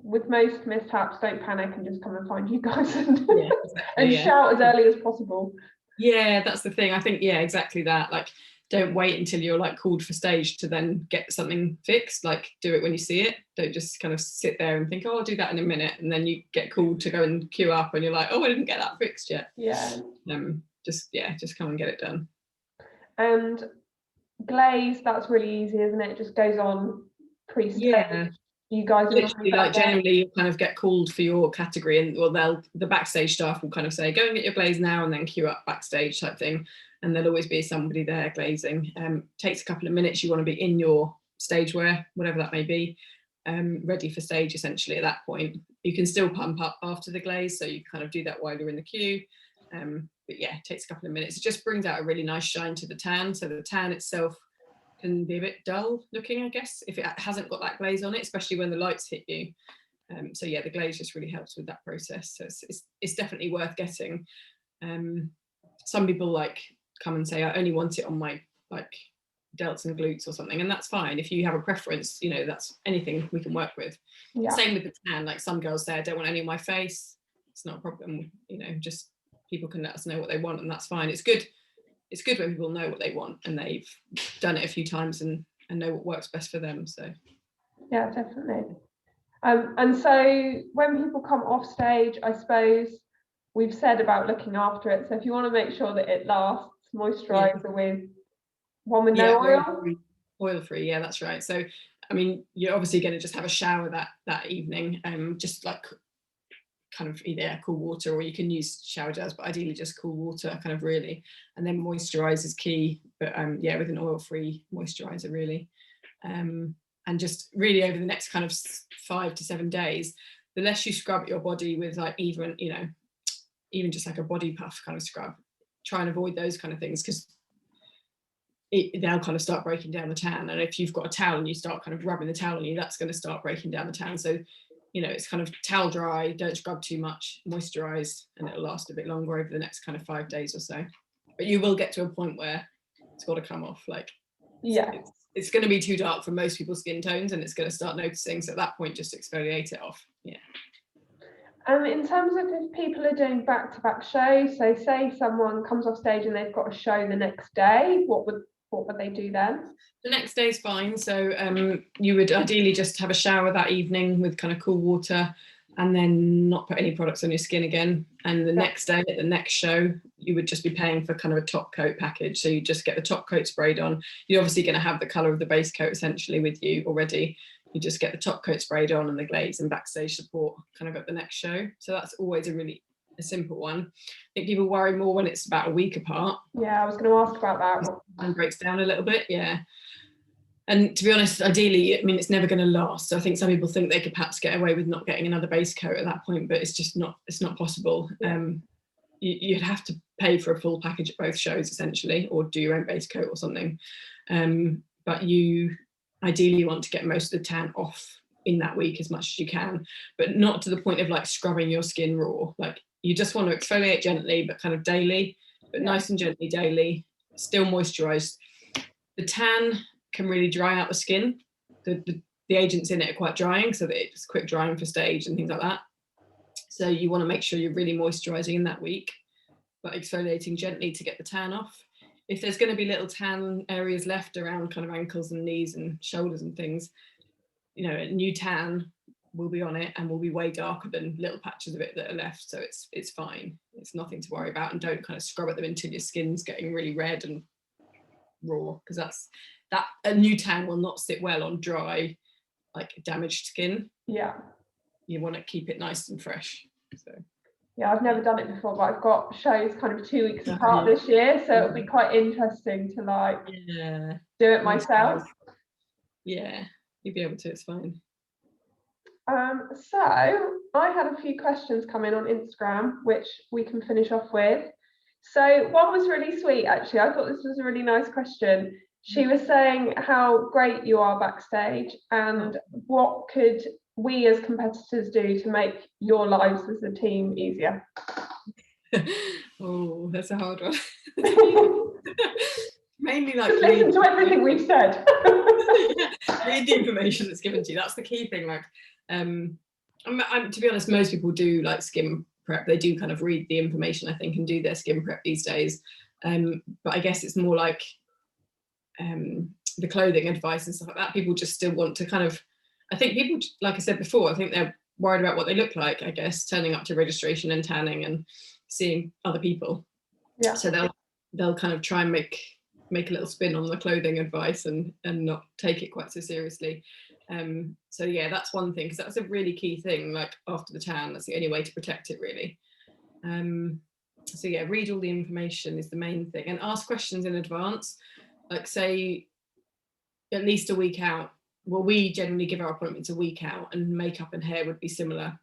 Speaker 1: with most mishaps, don't panic and just come and find you guys and shout as early as possible.
Speaker 2: Yeah, that's the thing. I think, yeah, exactly that. Like, don't wait until you're like called for stage to then get something fixed. Like, do it when you see it. Don't just kind of sit there and think, oh, I'll do that in a minute, and then you get called to go and queue up and you're like, oh, I didn't get that fixed yet.
Speaker 1: Yeah.
Speaker 2: Just come and get it done.
Speaker 1: And glaze, that's really easy, isn't it? It just goes on pre-stage.
Speaker 2: Yeah.
Speaker 1: You guys
Speaker 2: literally, like, generally you kind of get called for your category, and well, the backstage staff will kind of say, go and get your glaze now, and then queue up backstage type thing, and there'll always be somebody there glazing. Takes a couple of minutes. You want to be in your stage wear, whatever that may be, ready for stage essentially at that point. You can still pump up after the glaze, so you kind of do that while you're in the queue. But yeah, it takes a couple of minutes. It just brings out a really nice shine to the tan, so the tan itself can be a bit dull looking, I guess, if it hasn't got that glaze on it, especially when the lights hit you. So yeah, the glaze just really helps with that process. So it's definitely worth getting. Some people like come and say, I only want it on my like delts and glutes or something, and that's fine. If you have a preference, you know, that's anything we can work with. Yeah. Same with the tan. Like some girls say, I don't want any on my face. It's not a problem. You know, just people can let us know what they want, and that's fine. It's good when people know what they want and they've done it a few times and know what works best for them. So
Speaker 1: yeah, definitely. And so when people come off stage, I suppose we've said about looking after it. So if you want to make sure that it lasts, moisturizer with one with no oil.
Speaker 2: Oil free, yeah, that's right. So I mean, you're obviously going to just have a shower that evening, just like kind of either cool water, or you can use shower gels, but ideally just cool water kind of really. And then moisturize is key, but yeah, with an oil-free moisturizer really. And just really over the next kind of 5 to 7 days, the less you scrub your body with like even just like a body puff kind of scrub, try and avoid those kind of things, because they'll kind of start breaking down the tan. And if you've got a towel and you start kind of rubbing the towel on you, that's going to start breaking down the tan. So you know, it's kind of towel dry, don't scrub too much, moisturize, and it'll last a bit longer over the next kind of 5 days or so. But you will get to a point where it's got to come off. Like, yeah, it's going to be too dark for most people's skin tones, and it's going to start noticing. So at that point, just exfoliate it off. Yeah.
Speaker 1: In terms of if people are doing back-to-back shows, so say someone comes off stage and they've got a show the next day, what would they do then?
Speaker 2: The next day's fine. So you would ideally just have a shower that evening with kind of cool water, and then not put any products on your skin again. And the next day at the next show, you would just be paying for kind of a top coat package. So you just get the top coat sprayed on. You're obviously going to have the colour of the base coat essentially with you already. you just get the top coat sprayed on and the glaze and backstage support kind of at the next show. So that's always a simple one. I think people worry more when it's about a week apart.
Speaker 1: Yeah, I was going to ask about that.
Speaker 2: And breaks down a little bit, yeah. And to be honest, ideally, I mean, it's never going to last. So I think some people think they could perhaps get away with not getting another base coat at that point, but it's just not, it's not possible.
Speaker 1: Yeah.
Speaker 2: You'd have to pay for a full package at both shows essentially, or do your own base coat or something. But you ideally want to get most of the tan off in that week as much as you can, but not to the point of like scrubbing your skin raw. Like you just want to exfoliate gently, but kind of daily, but nice and gently daily, still moisturized. The tan can really dry out the skin. The agents in it are quite drying, so that it's quick drying for stage and things like that. So you want to make sure you're really moisturizing in that week, but exfoliating gently to get the tan off. If there's going to be little tan areas left around kind of ankles and knees and shoulders and things, you know, a new tan will be on it and will be way darker than little patches of it that are left. So it's fine. It's nothing to worry about, and don't kind of scrub at them until your skin's getting really red and raw, because that a new tan will not sit well on dry, like damaged skin.
Speaker 1: Yeah. You
Speaker 2: want to keep it nice and fresh. So
Speaker 1: yeah, I've never done it before, but I've got shows kind of 2 weeks apart this year, so it'll be quite interesting to like do it myself.
Speaker 2: Yeah, you'll be able to, it's fine.
Speaker 1: So I had a few questions come in on Instagram, which we can finish off with. So one was really sweet, actually. I thought this was a really nice question. She was saying how great you are backstage, and what could we as competitors do to make your lives as a team easier?
Speaker 2: Oh, that's a hard one. Mainly like
Speaker 1: just listen to everything we've said.
Speaker 2: Read the information that's given to you. That's the key thing. Like, to be honest, most people do like skin prep. They do kind of read the information, I think, and do their skin prep these days. But I guess it's more like the clothing advice and stuff like that. People just still want to kind of, I think people, like I said before, I think they're worried about what they look like, I guess, turning up to registration and tanning and seeing other people.
Speaker 1: Yeah.
Speaker 2: So they'll kind of try and make a little spin on the clothing advice and not take it quite so seriously. So yeah, that's one thing, because that's a really key thing. Like after the tan, that's the only way to protect it, really. So yeah, read all the information is the main thing, and ask questions in advance. Like say at least a week out. Well, we generally give our appointments a week out, and makeup and hair would be similar.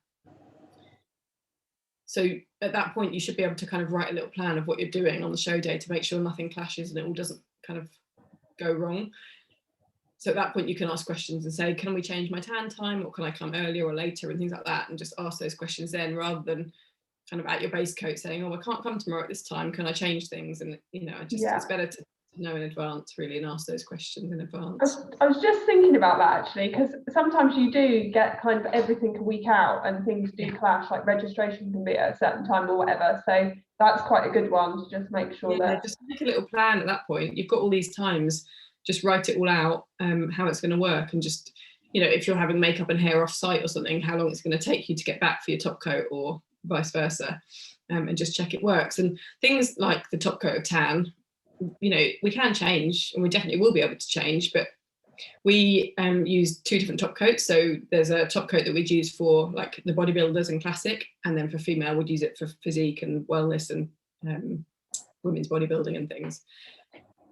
Speaker 2: So at that point, you should be able to kind of write a little plan of what you're doing on the show day to make sure nothing clashes and it all doesn't kind of go wrong. So at that point, you can ask questions and say, can we change my tan time, or can I come earlier or later, and things like that, and just ask those questions then, rather than kind of at your base coat saying, oh, I can't come tomorrow at this time, can I change things? And you know, it's better to know in advance, really, and ask those questions in advance.
Speaker 1: I was just thinking about that, actually, because sometimes you do get kind of everything a week out and things do clash, like registration can be at a certain time or whatever. So that's quite a good one to just make sure that
Speaker 2: just make a little plan at that point. You've got all these times, just write it all out, how it's going to work, and just, you know, if you're having makeup and hair off site or something, how long it's going to take you to get back for your top coat, or vice versa, and just check it works. And things like the top coat of tan, you know, we can change, and we definitely will be able to change, but we use 2 different top coats. So there's a top coat that we'd use for like the bodybuilders and classic, and then for female we'd use it for physique and wellness and women's bodybuilding and things.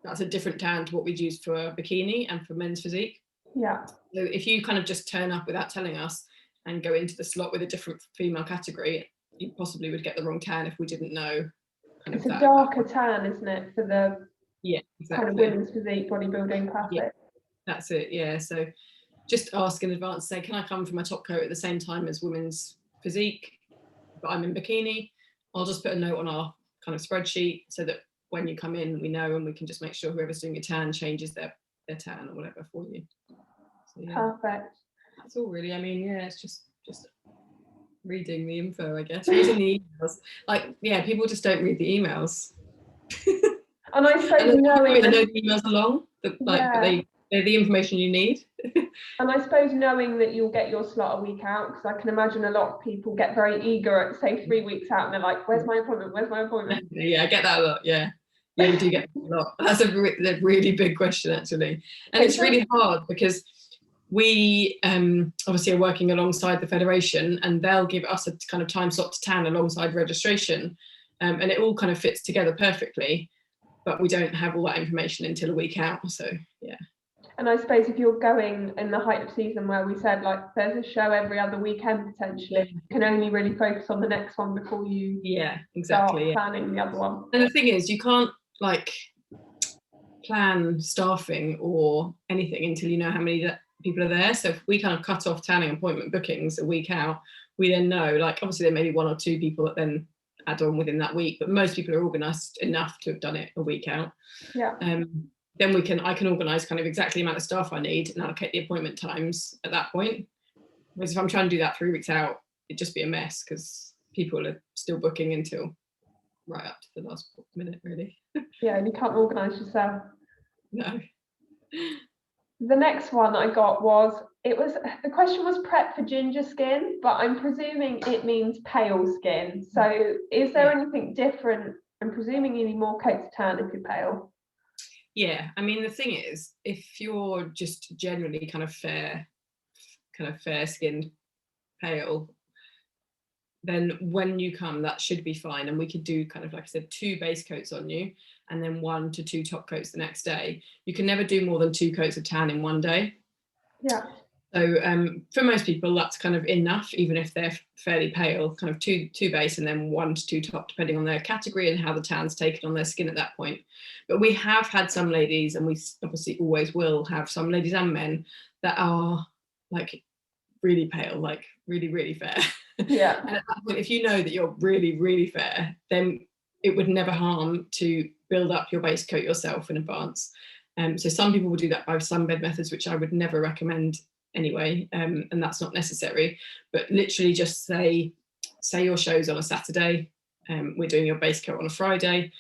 Speaker 2: That's a different tan to what we'd use for bikini and for men's physique.
Speaker 1: Yeah.
Speaker 2: So if you kind of just turn up without telling us and go into the slot with a different female category, you possibly would get the wrong tan if we didn't know.
Speaker 1: It's a darker tan, isn't it, for the
Speaker 2: exactly.
Speaker 1: kind of women's physique bodybuilding classic.
Speaker 2: Yeah, that's it. Yeah, so just ask in advance, say, can I come for my top coat at the same time as women's physique, but I'm in bikini? I'll just put a note on our kind of spreadsheet so that when you come in, we know, and we can just make sure whoever's doing your tan changes their tan or whatever for you. So, yeah,
Speaker 1: perfect.
Speaker 2: That's all really. I mean, yeah, it's just reading the info, I guess. Reading the emails. Like, yeah, people just don't read the emails.
Speaker 1: And I suppose knowing
Speaker 2: I know the emails are long, but like they're the information you need.
Speaker 1: And I suppose knowing that you'll get your slot a week out, because I can imagine a lot of people get very eager at, say, 3 weeks out, and they're like, where's my appointment? Where's my appointment?
Speaker 2: Yeah, I get that a lot. Yeah, we do get that a lot. That's a really big question, actually. And it's really hard, because we obviously are working alongside the federation, and they'll give us a kind of time slot to tan alongside registration, and it all kind of fits together perfectly, but we don't have all that information until a week out. So yeah.
Speaker 1: And I suppose if you're going in the height of season where we said like there's a show every other weekend potentially, you can only really focus on the next one before you start planning the other one.
Speaker 2: And the thing is, you can't like plan staffing or anything until you know how many people are there. So if we kind of cut off tanning appointment bookings a week out, we then know, like, obviously there may be 1 or 2 people that then add on within that week, but most people are organised enough to have done it a week out.
Speaker 1: Yeah.
Speaker 2: Then I can organise kind of exactly the amount of staff I need and allocate the appointment times at that point. Whereas if I'm trying to do that 3 weeks out, it'd just be a mess because people are still booking until right up to the last minute, really.
Speaker 1: Yeah, and you can't organise yourself.
Speaker 2: No.
Speaker 1: The next one I got was, the question was prep for ginger skin, but I'm presuming it means pale skin. So is there anything different? I'm presuming you need more coats of tan if you're pale.
Speaker 2: Yeah, I mean, the thing is, if you're just generally kind of fair skinned, pale, then when you come, that should be fine. And we could do kind of, like I said, 2 base coats on you and then 1 to 2 top coats the next day. You can never do more than 2 coats of tan in one day.
Speaker 1: Yeah.
Speaker 2: So for most people, that's kind of enough, even if they're fairly pale, kind of 2 base and then 1 to 2 top, depending on their category and how the tan's taken on their skin at that point. But we have had some ladies, and we obviously always will have some ladies and men that are like really pale, like really, really fair.
Speaker 1: Yeah.
Speaker 2: And at that point, if you know that you're really, really fair, then it would never harm to build up your base coat yourself in advance. So some people will do that by sunbed methods, which I would never recommend anyway, and that's not necessary. But literally just say your show's on a Saturday, we're doing your base coat on a Friday.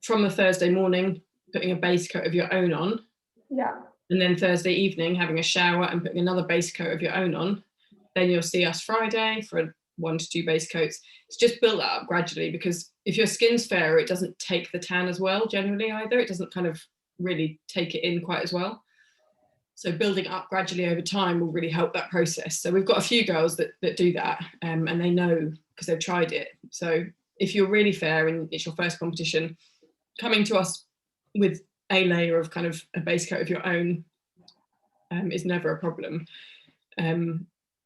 Speaker 2: From the Thursday morning, putting a base coat of your own on.
Speaker 1: Yeah.
Speaker 2: And then Thursday evening, having a shower and putting another base coat of your own on. Then you'll see us Friday for 1 to 2 base coats. It's just build that up gradually, because if your skin's fairer, it doesn't take the tan as well generally either. It doesn't kind of really take it in quite as well. So building up gradually over time will really help that process. So we've got a few girls that do that, and they know because they've tried it. So if you're really fair and it's your first competition, coming to us with a layer of kind of a base coat of your own is never a problem.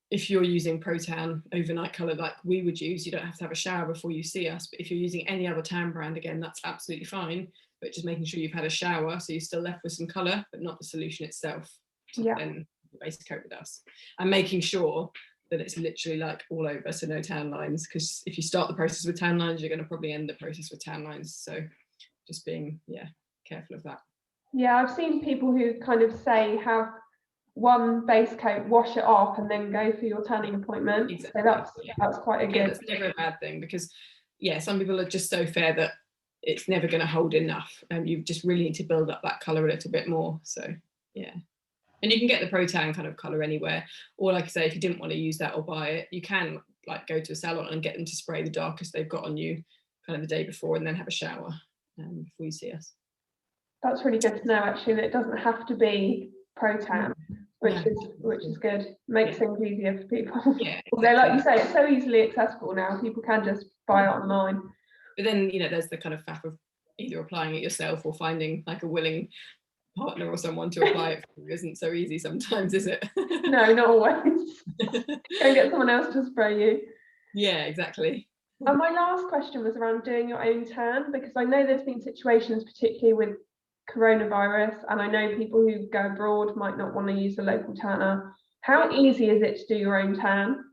Speaker 2: If you're using Pro Tan overnight colour like we would use, you don't have to have a shower before you see us. But if you're using any other tan brand, again, that's absolutely fine. But just making sure you've had a shower so you're still left with some colour, but not the solution itself. Then base coat with us. And making sure that it's literally like all over, so no tan lines. Because if you start the process with tan lines, you're going to probably end the process with tan lines. So just being, careful of that.
Speaker 1: Yeah, I've seen people who kind of say have 1 base coat, wash it off, and then go for your tanning appointment.
Speaker 2: Exactly.
Speaker 1: So that's quite a good.
Speaker 2: That's never a bad thing, because some people are just so fair that it's never going to hold enough, and you just really need to build up that colour a little bit more. So and you can get the Pro Tan kind of colour anywhere, or like I say, if you didn't want to use that or buy it, you can like go to a salon and get them to spray the darkest they've got on you kind of the day before, and then have a shower before you see us. That's
Speaker 1: really good to know, actually, that it doesn't have to be Pro Tan, which is good. Makes things easier for people.
Speaker 2: Yeah.
Speaker 1: Although, like you say, it's so easily accessible now, people can just buy it online.
Speaker 2: But then, there's the kind of faff of either applying it yourself or finding like a willing partner or someone to apply it for. Isn't so easy sometimes, is it?
Speaker 1: No, not always. Go and get someone else to spray you.
Speaker 2: Yeah, exactly.
Speaker 1: And my last question was around doing your own tan, because I know there's been situations, particularly with coronavirus, and I know people who go abroad might not want to use a local tanner. How easy is it to do your own tan?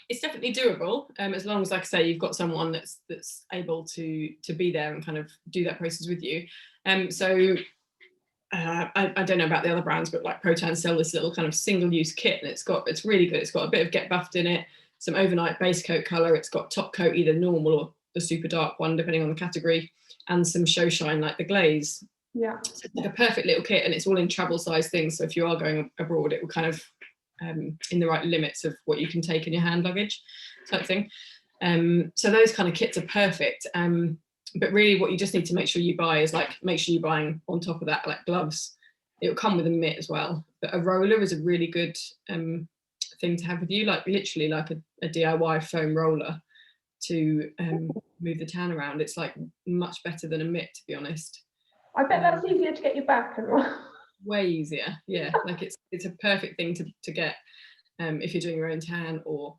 Speaker 2: It's definitely doable, as long as, like I say, you've got someone that's able to be there and kind of do that process with you. So I don't know about the other brands, but like Pro Tan sell this little kind of single-use kit, and it's really good. It's got a bit of Get Buffed in it, some overnight base coat colour. It's got top coat, either normal or the super dark one, depending on the category, and some show shine like the glaze.
Speaker 1: Yeah.
Speaker 2: So it's like a perfect little kit, and it's all in travel size things. So if you are going abroad, it will kind of in the right limits of what you can take in your hand luggage type thing. So those kind of kits are perfect. But really what you just need to make sure you buy is make sure you're buying on top of that like gloves it'll come with a mitt as well. But a roller is a really good thing to have with you, like literally like a DIY foam roller to move the tan around. It's like much better than a mitt, to be honest.
Speaker 1: I bet that's easier to get your back as well.
Speaker 2: Way easier, yeah. Like it's a perfect thing to get if you're doing your own tan, or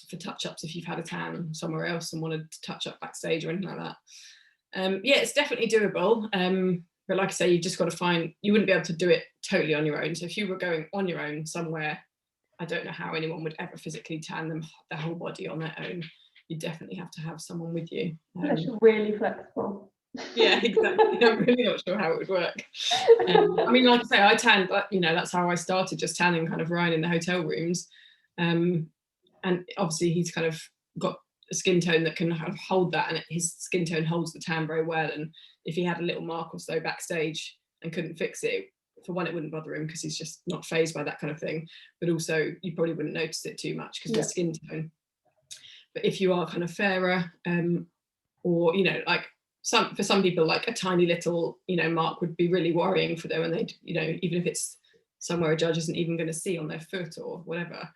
Speaker 2: for touch-ups if you've had a tan somewhere else and wanted to touch up backstage or anything like that. Yeah, it's definitely doable. But like I say, you just got to find, you wouldn't be able to do it totally on your own. So if you were going on your own somewhere, I don't know how anyone would ever physically tan their whole body on their own. You definitely have to have someone with you.
Speaker 1: Unless you're really flexible.
Speaker 2: Yeah, exactly. I'm really not sure how it would work. I mean, like I say, I tanned, but you know, that's how I started, just tanning kind of Ryan in the hotel rooms. And obviously he's kind of got a skin tone that can kind of hold that, and his skin tone holds the tan very well. And if he had a little mark or so backstage and couldn't fix it, for one, it wouldn't bother him because he's just not fazed by that kind of thing. But also, you probably wouldn't notice it too much because of the skin tone. But if you are kind of fairer, or, you know, like for some people, like a tiny little, you know, mark would be really worrying for them. And they'd, you know, even if it's somewhere a judge isn't even going to see on their foot or whatever,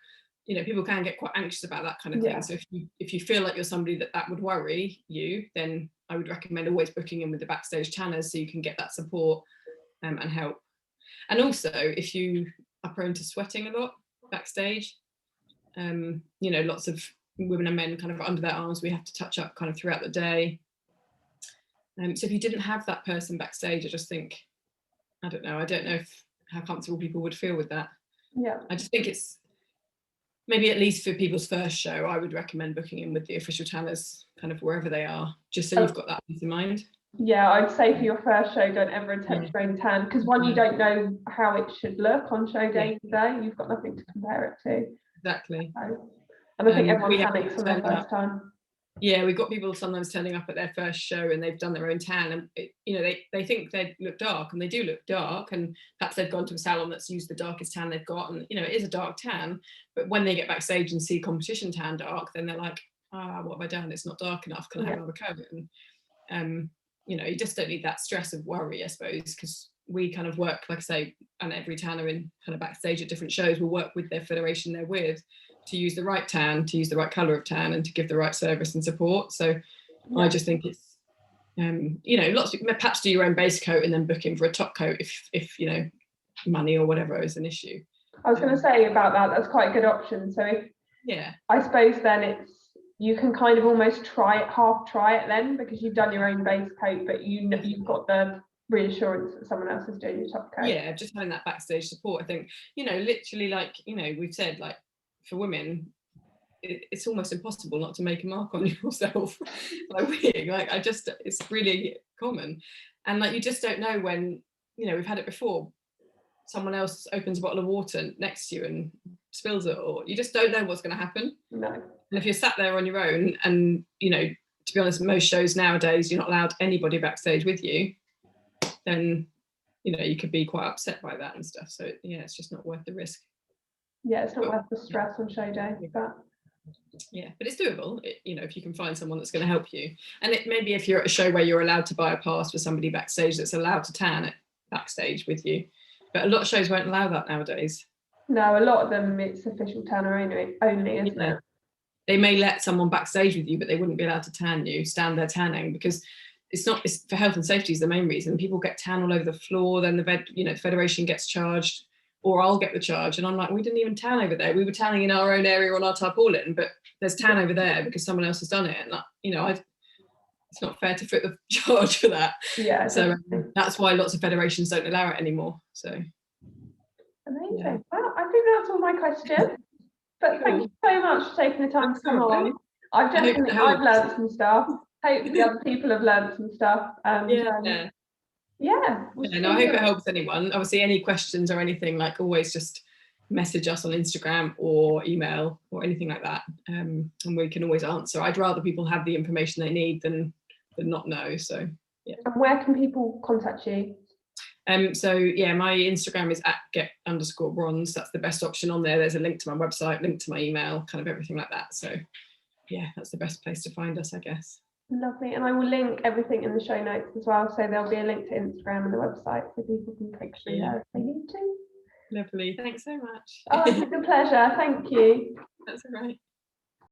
Speaker 2: you know, people can get quite anxious about that kind of thing. So if you feel like you're somebody that would worry you, then I would recommend always booking in with the backstage tanners so you can get that support and help. And also, if you are prone to sweating a lot backstage, you know, lots of women and men kind of under their arms, we have to touch up kind of throughout the day. So if you didn't have that person backstage, I just think, I don't know how comfortable people would feel with that.
Speaker 1: Yeah.
Speaker 2: I just think it's, maybe at least for people's first show, I would recommend booking in with the official tanners kind of wherever they are, just so you've got that peace of mind.
Speaker 1: Yeah, I'd say for your first show, don't ever attempt your own tan, because one, you don't know how it should look on show day today. You've got nothing to compare it to.
Speaker 2: Exactly.
Speaker 1: So, and I think everyone panics on their first time.
Speaker 2: Yeah, we've got people sometimes turning up at their first show and they've done their own tan, and you know, they think they look dark, and they do look dark, and perhaps they've gone to a salon that's used the darkest tan they've got, and you know, it is a dark tan, but when they get backstage and see competition tan dark, then they're like, what have I done? It's not dark enough. Can I have another coat? And you know, you just don't need that stress of worry, I suppose, because we kind of work, like I say, and every tanner in kind of backstage at different shows will work with their federation they're with to use the right tan, to use the right colour of tan, and to give the right service and support. So I just think it's, you know, lots of, perhaps do your own base coat and then book in for a top coat if you know, money or whatever is an issue.
Speaker 1: I was going to say about that, that's quite a good option. So if, I suppose then it's, you can kind of almost half try it then, because you've done your own base coat, but you've got the reassurance that someone else is doing your top coat.
Speaker 2: Yeah, just having that backstage support. I think, you know, literally, like, you know, we've said, like, for women, it's almost impossible not to make a mark on yourself by weeing. Like, it's really common. And like, you just don't know when, you know, we've had it before, someone else opens a bottle of water next to you and spills it, or you just don't know what's going to happen.
Speaker 1: No.
Speaker 2: And if you're sat there on your own, and, you know, to be honest, most shows nowadays, you're not allowed anybody backstage with you, then, you know, you could be quite upset by that and stuff. So yeah, it's just not worth the risk.
Speaker 1: Yeah, it's not worth the stress on show day. But
Speaker 2: it's doable, you know, if you can find someone that's going to help you. And it maybe if you're at a show where you're allowed to buy a pass for somebody backstage that's allowed to tan it backstage with you. But a lot of shows won't allow that nowadays.
Speaker 1: No, a lot of them, it's official tanner only, isn't it?
Speaker 2: They may let someone backstage with you, but they wouldn't be allowed to tan you, stand there tanning, because it's for health and safety is the main reason. People get tan all over the floor, then the federation gets charged, or I'll get the charge. And I'm like, we didn't even tan over there. We were tanning in our own area on our tarpaulin, but there's tan over there because someone else has done it. And, you know, it's not fair to foot the charge for that.
Speaker 1: Yeah.
Speaker 2: So that's why lots of federations don't allow it anymore. So.
Speaker 1: Amazing. Yeah. Well, I think that's all my questions. But thank you so much for taking the time to come on. I've learned some stuff. Hopefully other people have learned some stuff. And I hope it helps anyone. Obviously, any questions or anything, like, always just message us on Instagram or email or anything like that, and we can always answer. I'd rather people have the information they need than not know. So yeah. And where can people contact you?
Speaker 2: So yeah, my Instagram is @get_bronze. That's the best option on there. There's a link to my website, link to my email, kind of everything like that. So yeah, that's the best place to find us, I guess.
Speaker 1: Lovely, and I will link everything in the show notes as well, so there'll be a link to Instagram and the website so people can click through there if they need to.
Speaker 2: Lovely, thanks so much.
Speaker 1: Oh, it's a pleasure, thank you.
Speaker 2: That's all right.